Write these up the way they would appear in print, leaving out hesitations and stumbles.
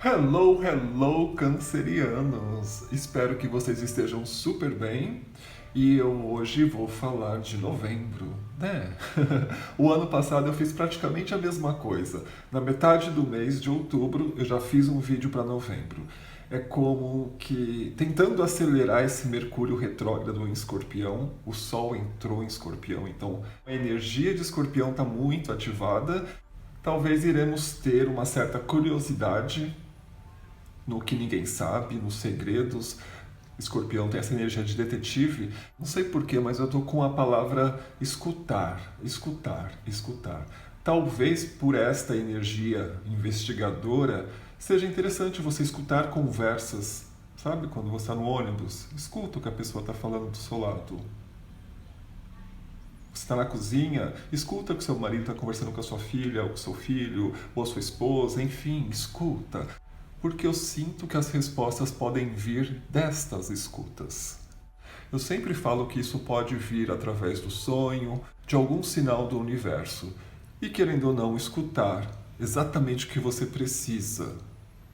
Hello, hello, cancerianos! Espero que vocês estejam super bem e eu hoje vou falar de novembro, né? O ano passado eu fiz praticamente a mesma coisa. Na metade do mês de outubro eu já fiz um vídeo para novembro. É como que tentando acelerar esse Mercúrio retrógrado em Escorpião, o Sol entrou em Escorpião, então a energia de Escorpião está muito ativada. Talvez iremos ter uma certa curiosidade no que ninguém sabe, nos segredos. Escorpião tem essa energia de detetive. Não sei porquê, mas eu tô com a palavra escutar, escutar, escutar. Talvez por esta energia investigadora seja interessante você escutar conversas. Sabe quando você está no ônibus? Escuta o que a pessoa está falando do seu lado. Você está na cozinha, escuta que seu marido está conversando com a sua filha, ou com seu filho, ou a sua esposa, enfim, escuta. Porque eu sinto que as respostas podem vir destas escutas. Eu sempre falo que isso pode vir através do sonho, de algum sinal do universo. E querendo ou não, escutar exatamente o que você precisa,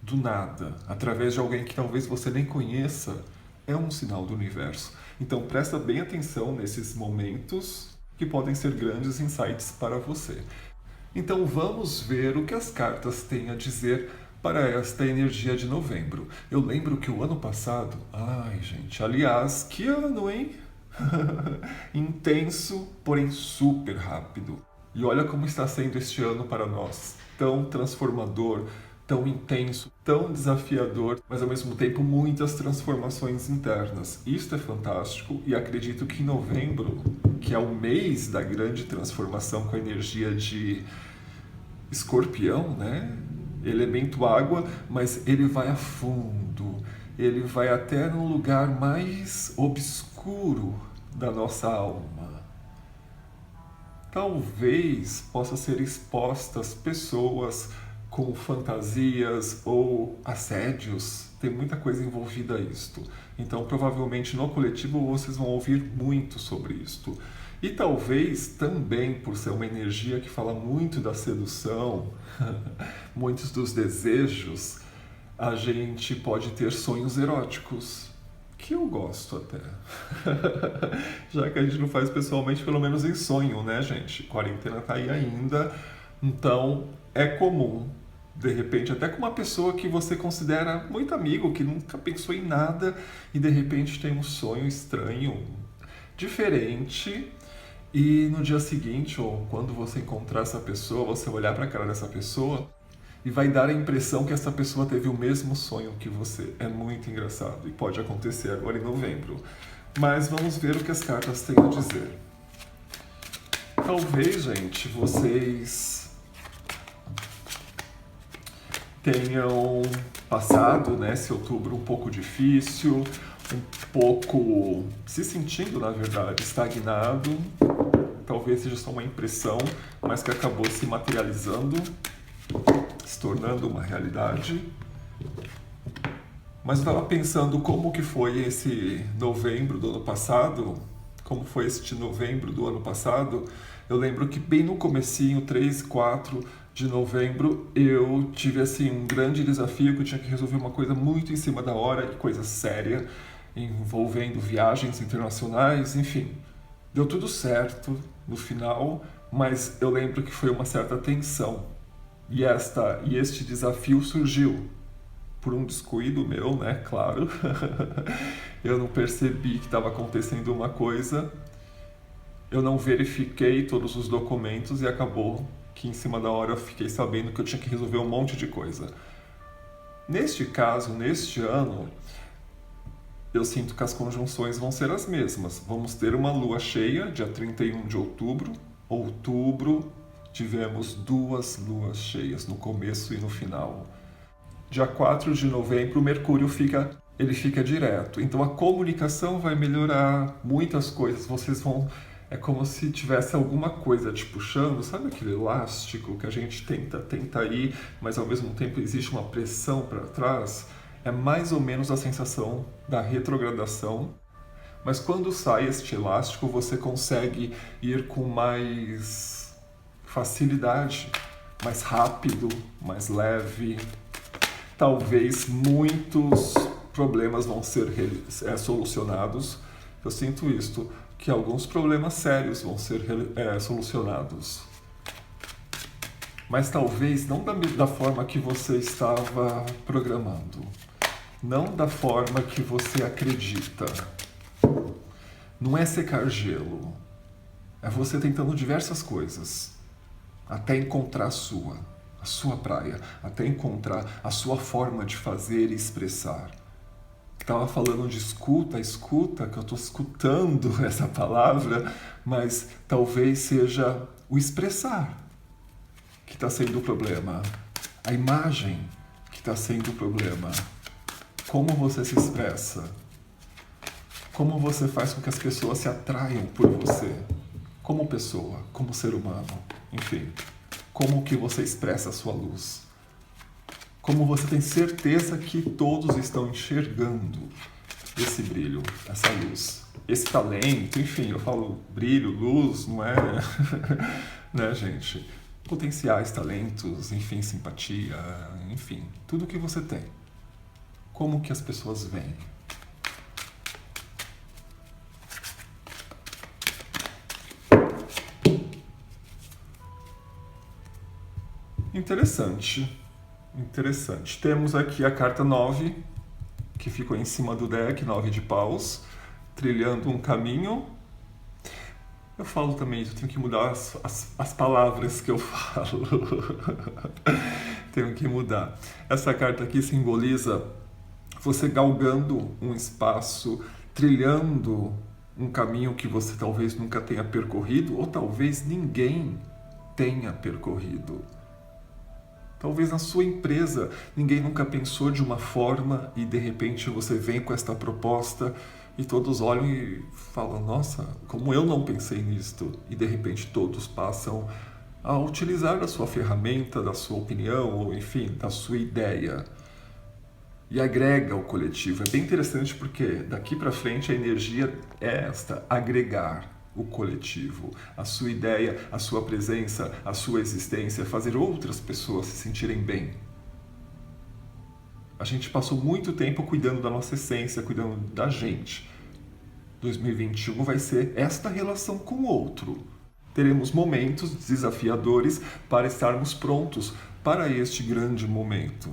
do nada, através de alguém que talvez você nem conheça, é um sinal do universo. Então presta bem atenção nesses momentos que podem ser grandes insights para você. Então vamos ver o que as cartas têm a dizer para esta energia de novembro. Eu lembro que o ano passado, ai gente, aliás, que ano, hein? Intenso, porém super rápido. E olha como está sendo este ano para nós, tão transformador, tão intenso, tão desafiador, mas ao mesmo tempo muitas transformações internas. Isto é fantástico e acredito que em novembro, que é o mês da grande transformação com a energia de Escorpião, né? Elemento água, mas ele vai a fundo, ele vai até no lugar mais obscuro da nossa alma. Talvez possa ser expostas pessoas com fantasias ou assédios, tem muita coisa envolvida a isto. Então, provavelmente no coletivo vocês vão ouvir muito sobre isto. E talvez também por ser uma energia que fala muito da sedução, muitos dos desejos, a gente pode ter sonhos eróticos, que eu gosto até. Já que a gente não faz pessoalmente, pelo menos em sonho, né, gente? Quarentena tá aí ainda, então é comum, de repente, até com uma pessoa que você considera muito amigo, que nunca pensou em nada, e de repente tem um sonho estranho, diferente. E no dia seguinte, ou quando você encontrar essa pessoa, você olhar para a cara dessa pessoa e vai dar a impressão que essa pessoa teve o mesmo sonho que você. É muito engraçado e pode acontecer agora em novembro. Mas vamos ver o que as cartas têm a dizer. Talvez, gente, vocês tenham passado, né, esse outubro um pouco difícil, um pouco se sentindo, na verdade, estagnado. Talvez seja só uma impressão, mas que acabou se materializando, se tornando uma realidade. Mas eu estava pensando como que foi esse novembro do ano passado, como foi este novembro do ano passado. Eu lembro que bem no comecinho, 3, 4 de novembro, eu tive assim um grande desafio que eu tinha que resolver uma coisa muito em cima da hora, e coisa séria, envolvendo viagens internacionais, enfim. Deu tudo certo no final, mas eu lembro que foi uma certa tensão. E este desafio surgiu por um descuido meu, né? Claro. Eu não percebi que estava acontecendo uma coisa, eu não verifiquei todos os documentos e acabou que em cima da hora eu fiquei sabendo que eu tinha que resolver um monte de coisa. Neste caso, neste ano, eu sinto que as conjunções vão ser as mesmas. Vamos ter uma lua cheia, dia 31 de outubro. Outubro, tivemos 2 luas cheias, no começo e no final. Dia 4 de novembro, o Mercúrio fica direto. Então a comunicação vai melhorar, muitas coisas. Vocês vão... É como se tivesse alguma coisa te puxando, sabe aquele elástico que a gente tenta ir, mas ao mesmo tempo existe uma pressão para trás? É mais ou menos a sensação da retrogradação, mas quando sai este elástico você consegue ir com mais facilidade, mais rápido, mais leve. talvez muitos problemas vão ser solucionados. Eu sinto isto, que alguns problemas sérios vão ser solucionados. Mas talvez não da forma que você estava programando. Não da forma que você acredita. Não é secar gelo. É você tentando diversas coisas. Até encontrar a sua praia. Até encontrar a sua forma de fazer e expressar. Estava falando de escuta, que eu estou escutando essa palavra, mas talvez seja o expressar que está sendo o problema. A imagem que está sendo o problema. Como você se expressa. Como você faz com que as pessoas se atraiam por você. Como pessoa, como ser humano, enfim. Como que você expressa a sua luz. Como você tem certeza que todos estão enxergando esse brilho, essa luz, esse talento, enfim, eu falo brilho, luz, não é, né, gente? Potenciais, talentos, enfim, simpatia, enfim, tudo que você tem. Como que as pessoas veem? Interessante. Temos aqui a carta 9, que ficou em cima do deck, 9 de paus, trilhando um caminho. Eu falo também, eu tenho que mudar as palavras que eu falo. Tenho que mudar. Essa carta aqui simboliza você galgando um espaço, trilhando um caminho que você talvez nunca tenha percorrido, ou talvez ninguém tenha percorrido. Talvez na sua empresa ninguém nunca pensou de uma forma e de repente você vem com esta proposta e todos olham e falam, nossa, como eu não pensei nisto? E de repente todos passam a utilizar a sua ferramenta, da sua opinião, ou enfim, da sua ideia. E agrega o coletivo. É bem interessante porque daqui para frente a energia é esta, agregar o coletivo, a sua ideia, a sua presença, a sua existência, fazer outras pessoas se sentirem bem. A gente passou muito tempo cuidando da nossa essência, cuidando da gente. 2021 vai ser esta relação com o outro. Teremos momentos desafiadores para estarmos prontos para este grande momento,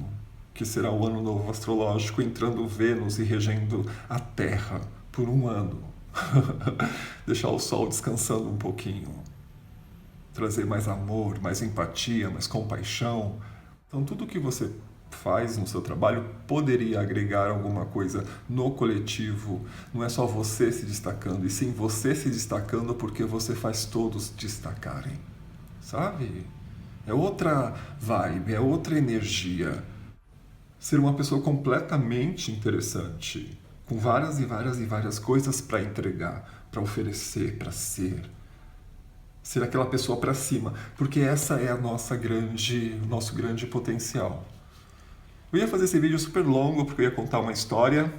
que será o Ano Novo Astrológico, entrando Vênus e regendo a Terra por um ano. Deixar o Sol descansando um pouquinho. Trazer mais amor, mais empatia, mais compaixão. Então tudo que você faz no seu trabalho poderia agregar alguma coisa no coletivo. Não é só você se destacando, e sim você se destacando porque você faz todos destacarem. Sabe? É outra vibe, é outra energia. Ser uma pessoa completamente interessante, com várias coisas para entregar, para oferecer, para ser. Ser aquela pessoa para cima, porque essa é a nosso grande potencial. Eu ia fazer esse vídeo super longo, porque eu ia contar uma história.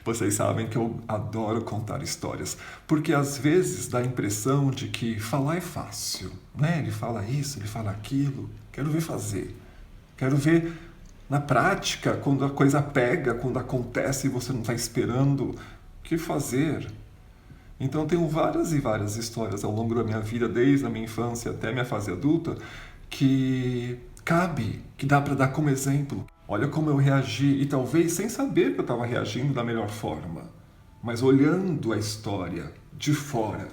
Vocês sabem que eu adoro contar histórias, porque às vezes dá a impressão de que falar é fácil, né? Ele fala isso, ele fala aquilo, quero ver fazer. Quero ver na prática, quando a coisa pega, quando acontece e você não está esperando, o que fazer? Então eu tenho várias histórias ao longo da minha vida, desde a minha infância até a minha fase adulta, que dá para dar como exemplo. Olha como eu reagi, e talvez sem saber que eu estava reagindo da melhor forma, mas olhando a história de fora.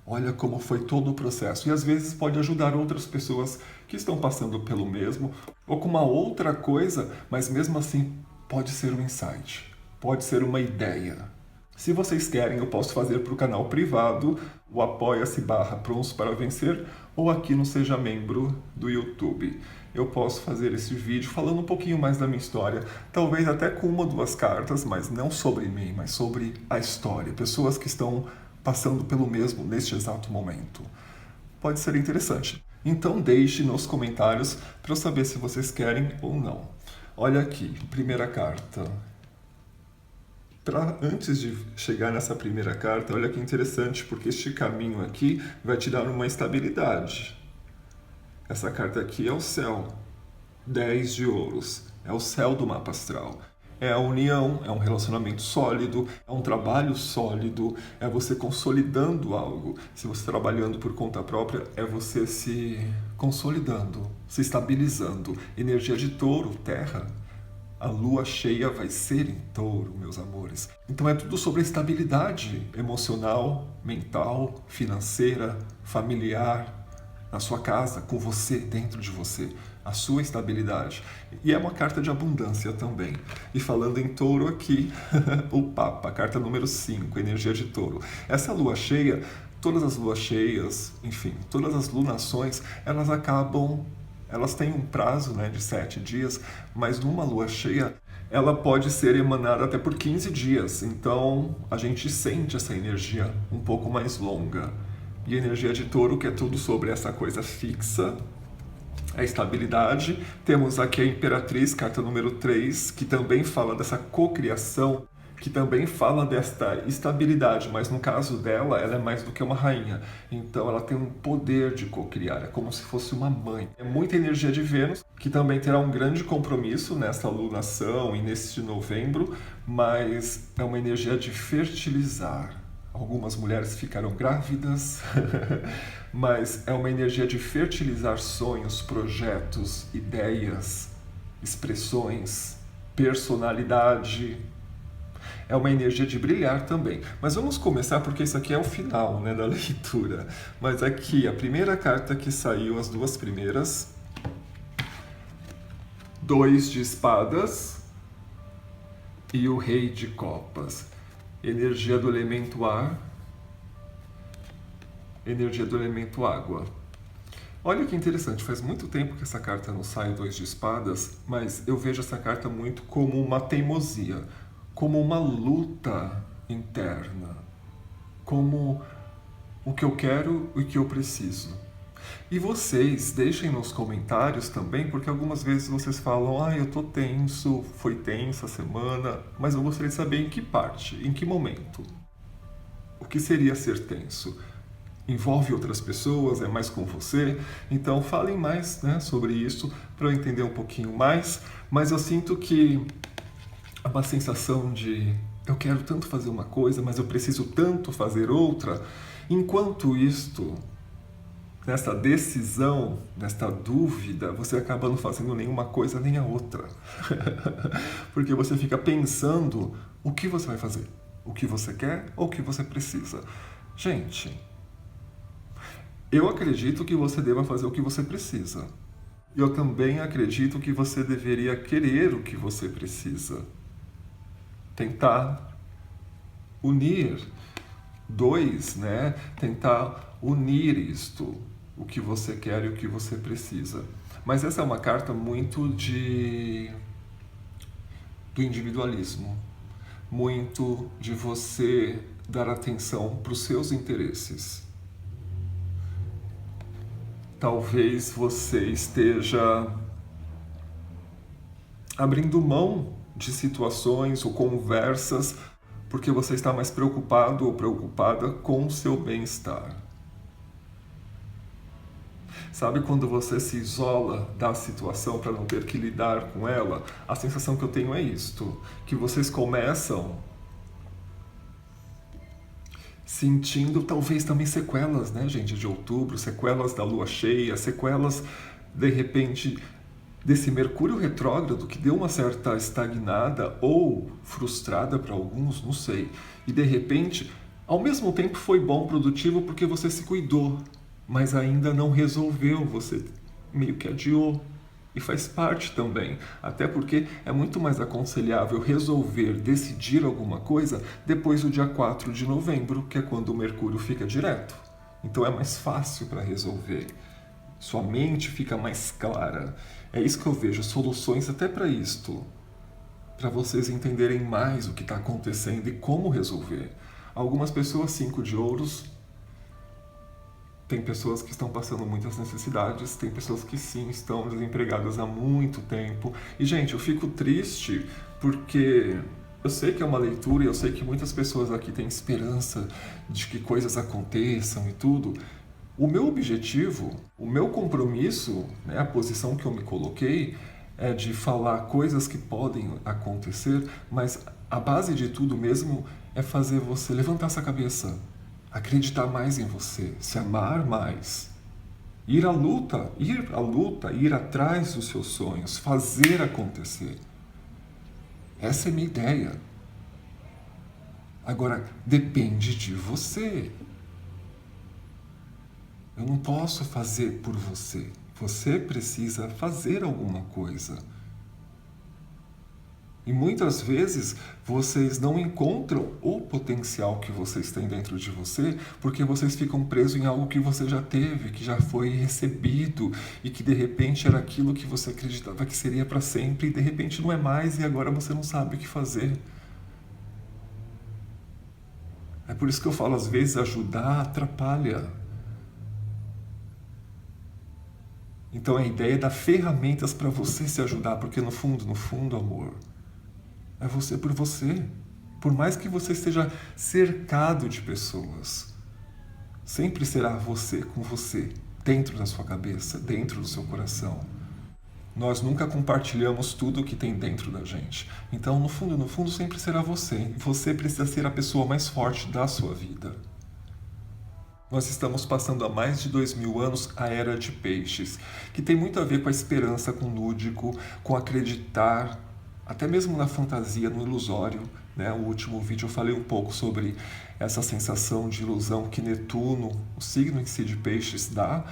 Olha como foi todo o processo. E às vezes pode ajudar outras pessoas que estão passando pelo mesmo, ou com uma outra coisa, mas mesmo assim pode ser um insight, pode ser uma ideia. Se vocês querem, eu posso fazer para o canal privado, o apoia-se/Prontos para Vencer, ou aqui no Seja Membro do YouTube. Eu posso fazer esse vídeo falando um pouquinho mais da minha história, talvez até com uma ou duas cartas, mas não sobre mim, mas sobre a história. Pessoas que estão passando pelo mesmo neste exato momento. Pode ser interessante. Então deixe nos comentários para eu saber se vocês querem ou não. Olha aqui, primeira carta. Antes de chegar nessa primeira carta, olha que interessante, porque este caminho aqui vai te dar uma estabilidade. Essa carta aqui é o céu. 10 de ouros. É o céu do mapa astral. É a união, é um relacionamento sólido, é um trabalho sólido, é você consolidando algo. Se você está trabalhando por conta própria, é você se consolidando, se estabilizando. Energia de touro, terra. A lua cheia vai ser em touro, meus amores. Então é tudo sobre a estabilidade emocional, mental, financeira, familiar, na sua casa, com você, dentro de você, a sua estabilidade. E é uma carta de abundância também. E falando em touro aqui, o Papa, carta número 5, energia de touro. Essa lua cheia, todas as luas cheias, enfim, todas as lunações, elas têm um prazo, né, de 7 dias, mas numa lua cheia ela pode ser emanada até por 15 dias. Então a gente sente essa energia um pouco mais longa. E a energia de touro, que é tudo sobre essa coisa fixa, a estabilidade. Temos aqui a Imperatriz, carta número 3, que também fala dessa cocriação, que também fala desta estabilidade, mas no caso dela, ela é mais do que uma rainha. Então ela tem um poder de cocriar, é como se fosse uma mãe. É muita energia de Vênus, que também terá um grande compromisso nessa lunação e nesse novembro, mas é uma energia de fertilizar. Algumas mulheres ficaram grávidas, mas é uma energia de fertilizar sonhos, projetos, ideias, expressões, personalidade. É uma energia de brilhar também. Mas vamos começar porque isso aqui é o final, né, da leitura. Mas aqui, a primeira carta que saiu, as duas primeiras. 2 de espadas e o rei de copas. Energia do elemento ar, energia do elemento água. Olha que interessante, faz muito tempo que essa carta não sai, 2 de espadas, mas eu vejo essa carta muito como uma teimosia, como uma luta interna, como o que eu quero e o que eu preciso. E vocês deixem nos comentários também, porque algumas vezes vocês falam, eu tô tenso, foi tensa a semana, mas eu gostaria de saber em que parte, em que momento. O que seria ser tenso? Envolve outras pessoas, é mais com você? Então falem mais, né, sobre isso para eu entender um pouquinho mais, mas eu sinto que há uma sensação de eu quero tanto fazer uma coisa, mas eu preciso tanto fazer outra. Enquanto isto, nessa decisão, nesta dúvida, você acaba não fazendo nenhuma coisa nem a outra. Porque você fica pensando o que você vai fazer, o que você quer ou o que você precisa. Gente, eu acredito que você deva fazer o que você precisa. Eu também acredito que você deveria querer o que você precisa. Tentar unir dois, né? Tentar unir isto, o que você quer e o que você precisa. Mas essa é uma carta muito do individualismo, muito de você dar atenção para os seus interesses. Talvez você esteja abrindo mão de situações ou conversas porque você está mais preocupado ou preocupada com o seu bem-estar. Sabe quando você se isola da situação para não ter que lidar com ela? A sensação que eu tenho é isto, que vocês começam sentindo talvez também sequelas, né, gente, de outubro, sequelas da lua cheia, sequelas, de repente, desse Mercúrio retrógrado que deu uma certa estagnada ou frustrada para alguns, não sei. E de repente, ao mesmo tempo foi bom, produtivo, porque você se cuidou, mas ainda não resolveu, você meio que adiou. E faz parte também, até porque é muito mais aconselhável resolver, decidir alguma coisa depois do dia 4 de novembro, que é quando o Mercúrio fica direto. Então é mais fácil para resolver. Sua mente fica mais clara. É isso que eu vejo, soluções até para isto. Para vocês entenderem mais o que está acontecendo e como resolver. Algumas pessoas, 5 de ouros, tem pessoas que estão passando muitas necessidades, tem pessoas que sim, estão desempregadas há muito tempo. E, gente, eu fico triste porque eu sei que é uma leitura e eu sei que muitas pessoas aqui têm esperança de que coisas aconteçam e tudo. O meu objetivo, o meu compromisso, né, a posição que eu me coloquei, é de falar coisas que podem acontecer, mas a base de tudo mesmo é fazer você levantar essa cabeça, acreditar mais em você, se amar mais, ir à luta, ir atrás dos seus sonhos, fazer acontecer. Essa é a minha ideia. Agora, depende de você. Eu não posso fazer por você. Você precisa fazer alguma coisa. E muitas vezes vocês não encontram o potencial que vocês têm dentro de você porque vocês ficam presos em algo que você já teve, que já foi recebido e que de repente era aquilo que você acreditava que seria para sempre e de repente não é mais e agora você não sabe o que fazer. É por isso que eu falo, às vezes ajudar atrapalha. Então a ideia é dar ferramentas para você se ajudar, porque no fundo, amor, é você por você. Por mais que você esteja cercado de pessoas, sempre será você com você, dentro da sua cabeça, dentro do seu coração. Nós nunca compartilhamos tudo o que tem dentro da gente. Então, no fundo, sempre será você. Você precisa ser a pessoa mais forte da sua vida. Nós estamos passando há mais de 2000 anos a Era de Peixes, que tem muito a ver com a esperança, com o lúdico, com acreditar, até mesmo na fantasia, no ilusório. Né? O último vídeo eu falei um pouco sobre essa sensação de ilusão que Netuno, o signo em si de Peixes, dá,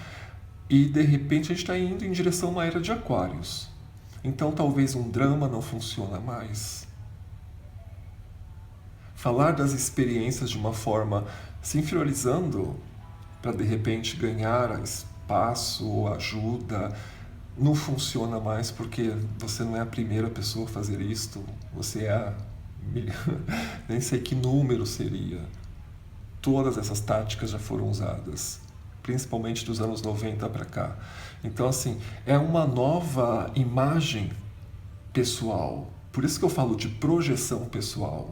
e de repente a gente está indo em direção a uma Era de Aquários. Então talvez um drama não funcione mais. Falar das experiências de uma forma se inferiorizando para de repente ganhar espaço ou ajuda, não funciona mais porque você não é a primeira pessoa a fazer isto, você é a... nem sei que número seria. Todas essas táticas já foram usadas, principalmente dos anos 90 para cá. Então, assim, é uma nova imagem pessoal. Por isso que eu falo de projeção pessoal,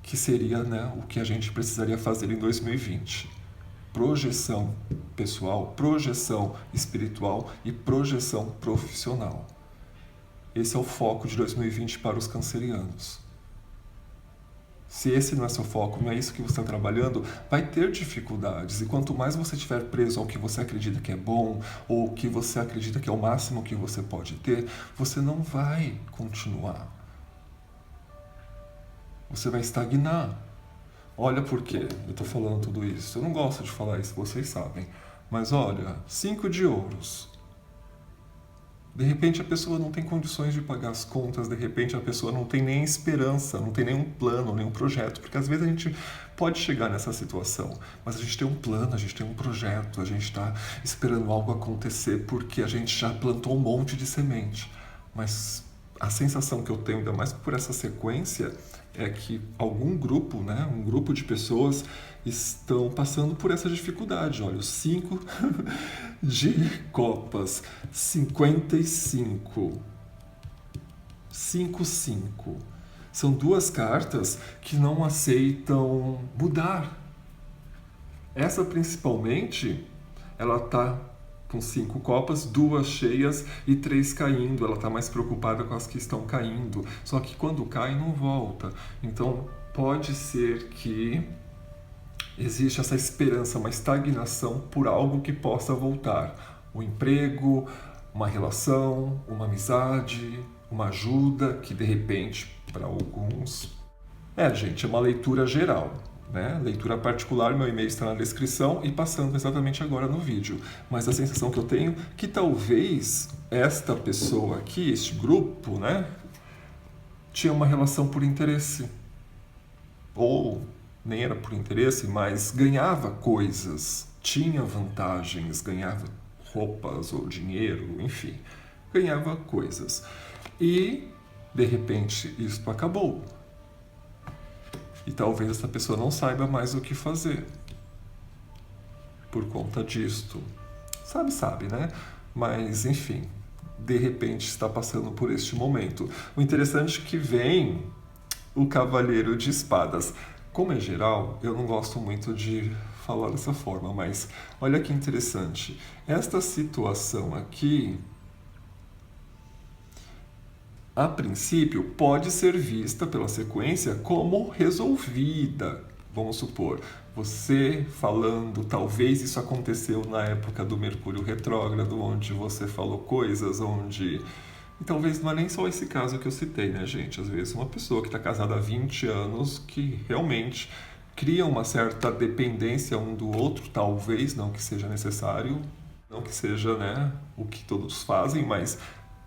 que seria, né, o que a gente precisaria fazer em 2020. Projeção pessoal, projeção espiritual e projeção profissional. Esse é o foco de 2020 para os cancerianos. Se esse não é seu foco, não é isso que você está trabalhando, vai ter dificuldades. E quanto mais você estiver preso ao que você acredita que é bom, ou que você acredita que é o máximo que você pode ter, você não vai continuar. Você vai estagnar. Olha por quê eu estou falando tudo isso. Eu não gosto de falar isso, vocês sabem. Mas olha, 5 de ouros. De repente a pessoa não tem condições de pagar as contas, de repente a pessoa não tem nem esperança, não tem nenhum plano, nenhum projeto. Porque às vezes a gente pode chegar nessa situação, mas a gente tem um plano, a gente tem um projeto, a gente está esperando algo acontecer porque a gente já plantou um monte de semente. Mas a sensação que eu tenho, ainda mais por essa sequência, é que algum grupo, né, um grupo de pessoas estão passando por essa dificuldade. Olha, os 5 de copas, 55, 5. São 2 cartas que não aceitam mudar. Essa principalmente, ela está com 5 copas, 2 cheias e 3 caindo. Ela está mais preocupada com as que estão caindo. Só que quando cai, não volta. Então, pode ser que existe essa esperança, uma estagnação por algo que possa voltar. Um emprego, uma relação, uma amizade, uma ajuda que, de repente, para alguns... gente, é uma leitura geral. Né? Leitura particular, meu e-mail está na descrição e passando exatamente agora no vídeo. Mas a sensação que eu tenho é que talvez esta pessoa aqui, este grupo, né, tinha uma relação por interesse. Ou nem era por interesse, mas ganhava coisas, tinha vantagens, ganhava roupas ou dinheiro, enfim, ganhava coisas. E, de repente, isso acabou. E talvez essa pessoa não saiba mais o que fazer por conta disto. Sabe, né? Mas, enfim, de repente está passando por este momento. O interessante é que vem o Cavaleiro de Espadas. Como é geral, eu não gosto muito de falar dessa forma, mas olha que interessante. Esta situação aqui a princípio, pode ser vista pela sequência como resolvida. Vamos supor, você falando, talvez isso aconteceu na época do Mercúrio retrógrado, onde você falou coisas, onde... E talvez não é nem só esse caso que eu citei, né, gente? Às vezes uma pessoa que está casada há 20 anos, que realmente cria uma certa dependência um do outro, talvez, não que seja necessário, não que seja, né, o que todos fazem, mas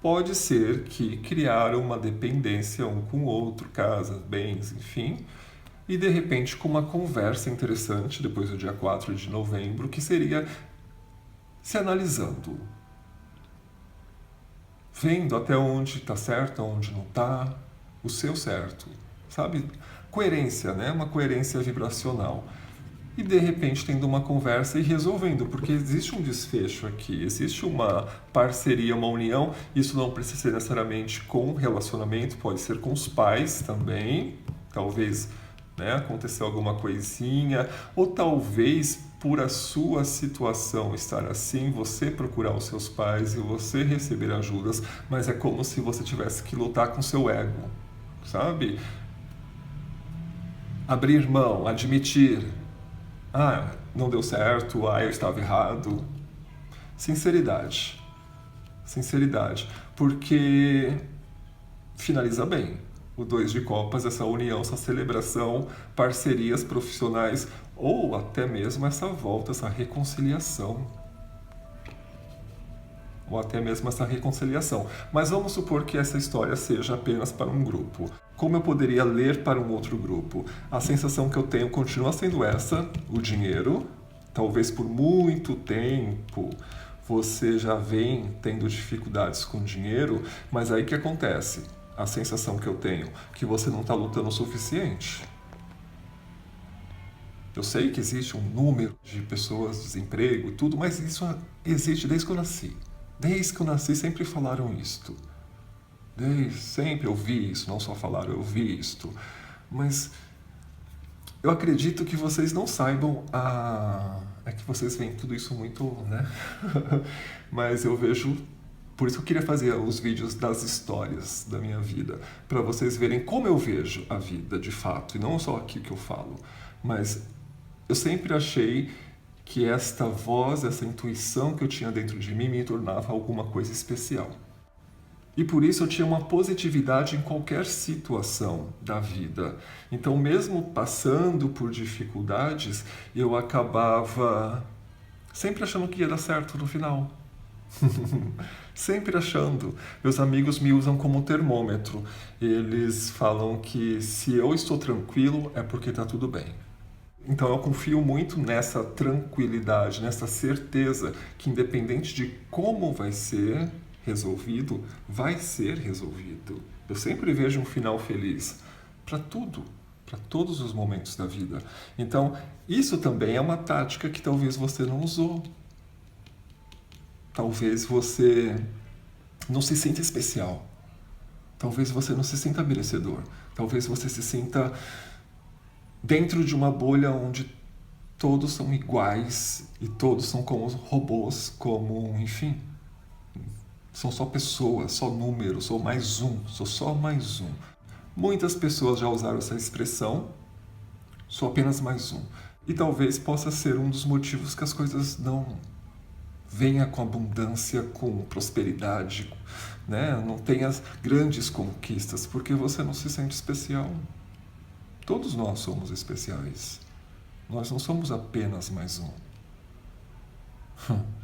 pode ser que criaram uma dependência um com o outro, casas, bens, enfim, e de repente com uma conversa interessante, depois do dia 4 de novembro, que seria se analisando, vendo até onde está certo, onde não está, o seu certo, sabe? Coerência, né? Uma coerência vibracional. E de repente tendo uma conversa e resolvendo, porque existe um desfecho aqui, existe uma parceria, uma união. Isso não precisa ser necessariamente com relacionamento, pode ser com os pais também, talvez, né, aconteceu alguma coisinha, ou talvez por a sua situação estar assim, você procurar os seus pais e você receber ajudas, mas é como se você tivesse que lutar com seu ego, sabe? Abrir mão, admitir, não deu certo, eu estava errado. Sinceridade. Sinceridade. Porque finaliza bem. O 2 de copas, essa união, essa celebração, parcerias profissionais ou até mesmo essa volta, essa reconciliação. Ou até mesmo essa reconciliação. Mas vamos supor que essa história seja apenas para um grupo. Como eu poderia ler para um outro grupo? A sensação que eu tenho continua sendo essa, o dinheiro. Talvez por muito tempo você já vem tendo dificuldades com dinheiro, mas aí o que acontece? A sensação que eu tenho, que você não está lutando o suficiente. Eu sei que existe um número de pessoas, desemprego e tudo, mas isso existe desde que eu nasci. Desde que eu nasci sempre falaram isto. Sempre eu vi isso, não só falaram, eu vi isto. Mas eu acredito que vocês não saibam É que vocês veem tudo isso muito, né? Mas eu vejo... Por isso que eu queria fazer os vídeos das histórias da minha vida, para vocês verem como eu vejo a vida de fato, e não só aqui que eu falo. Mas eu sempre achei que esta voz, essa intuição que eu tinha dentro de mim me tornava alguma coisa especial. E por isso eu tinha uma positividade em qualquer situação da vida. Então, mesmo passando por dificuldades, eu acabava sempre achando que ia dar certo no final. Sempre achando. Meus amigos me usam como termômetro. Eles falam que se eu estou tranquilo é porque está tudo bem. Então eu confio muito nessa tranquilidade, nessa certeza que independente de como vai ser resolvido, vai ser resolvido. Eu sempre vejo um final feliz para tudo, para todos os momentos da vida. Então, isso também é uma tática que talvez você não usou. Talvez você não se sinta especial. Talvez você não se sinta merecedor. Talvez você se sinta dentro de uma bolha onde todos são iguais e todos são como robôs, como, enfim, são só pessoas, só números, sou mais um, sou só mais um. Muitas pessoas já usaram essa expressão, sou apenas mais um. E talvez possa ser um dos motivos que as coisas não venham com abundância, com prosperidade, né? Não tenha grandes conquistas, porque você não se sente especial. Todos nós somos especiais. Nós não somos apenas mais um.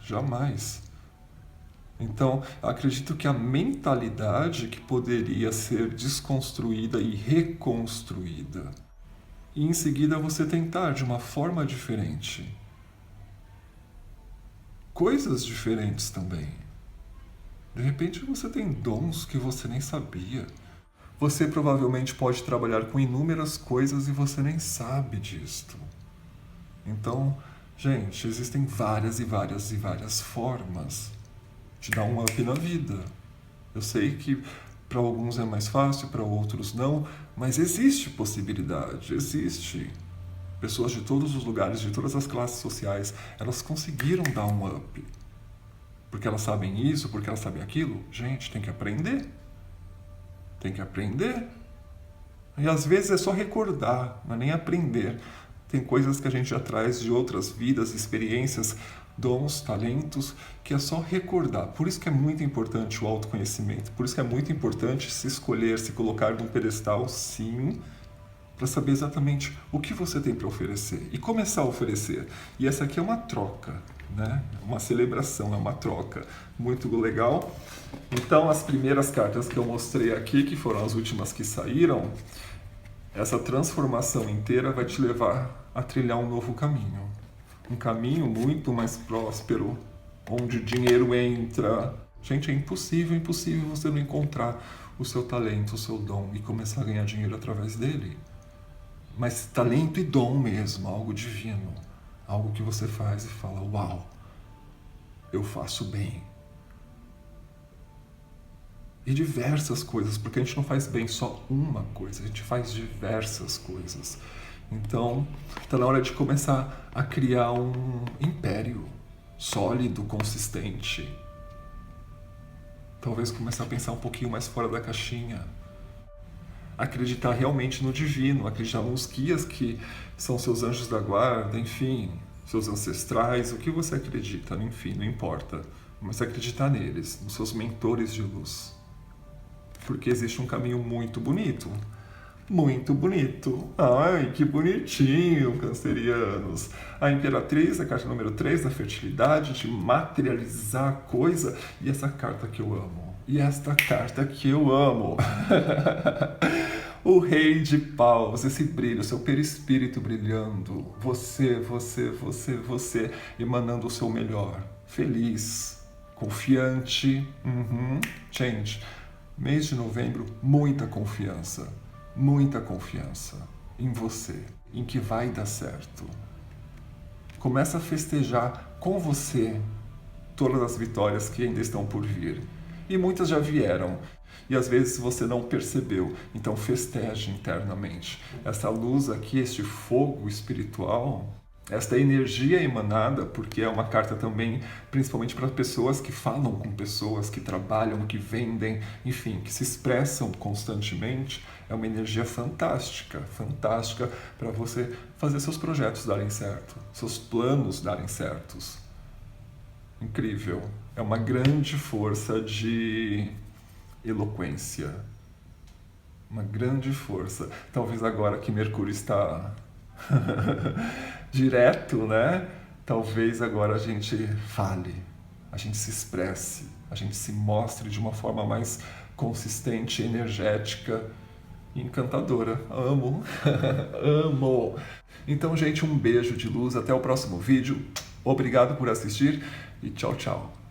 Jamais. Então, acredito que a mentalidade que poderia ser desconstruída e reconstruída. E em seguida você tentar de uma forma diferente. Coisas diferentes também. De repente você tem dons que você nem sabia. Você provavelmente pode trabalhar com inúmeras coisas e você nem sabe disto. Então, gente, existem várias e várias e várias formas de dar um up na vida. Eu sei que para alguns é mais fácil, para outros não, mas existe possibilidade, existe. Pessoas de todos os lugares, de todas as classes sociais, elas conseguiram dar um up. Porque elas sabem isso, porque elas sabem aquilo. Gente, tem que aprender. Tem que aprender. E às vezes é só recordar, não é nem aprender. Tem coisas que a gente já traz de outras vidas, experiências, dons, talentos, que é só recordar. Por isso que é muito importante o autoconhecimento. Por isso que é muito importante se escolher, se colocar num pedestal, sim, para saber exatamente o que você tem para oferecer e começar a oferecer. E essa aqui é uma troca, né? Uma celebração, é uma troca. Muito legal. Então, as primeiras cartas que eu mostrei aqui, que foram as últimas que saíram, essa transformação inteira vai te levar a trilhar um novo caminho. Um caminho muito mais próspero, onde o dinheiro entra. Gente, é impossível você não encontrar o seu talento, o seu dom e começar a ganhar dinheiro através dele. Mas talento e dom mesmo, algo divino. Algo que você faz e fala, uau, eu faço bem. E diversas coisas, porque a gente não faz bem só uma coisa, a gente faz diversas coisas. Então, está na hora de começar a criar um império sólido, consistente. Talvez começar a pensar um pouquinho mais fora da caixinha. Acreditar realmente no divino, acreditar nos guias que são seus anjos da guarda, enfim, seus ancestrais, o que você acredita, enfim, não importa. Mas acreditar neles, nos seus mentores de luz. Porque existe um caminho muito bonito. Muito bonito. Ai, que bonitinho, cancerianos. A Imperatriz, a carta número 3, da fertilidade, de materializar a coisa. E essa carta que eu amo. E esta carta que eu amo. O Rei de Paus, esse brilho, o seu perispírito brilhando. Você, emanando o seu melhor. Feliz, confiante. Gente, mês de novembro, muita confiança em você, em que vai dar certo. Começa a festejar com você todas as vitórias que ainda estão por vir. E muitas já vieram. E às vezes você não percebeu. Então festeje internamente. Essa luz aqui, este fogo espiritual, esta energia emanada, porque é uma carta também, principalmente para pessoas que falam com pessoas, que trabalham, que vendem, enfim, que se expressam constantemente, é uma energia fantástica para você fazer seus projetos darem certo, seus planos darem certos. Incrível. É uma grande força de eloquência. Uma grande força. Talvez agora que Mercúrio está direto, né? Talvez agora a gente fale, a gente se expresse, a gente se mostre de uma forma mais consistente, energética e encantadora. Amo, amo. Então, gente, um beijo de luz, até o próximo vídeo. Obrigado por assistir e tchau, tchau.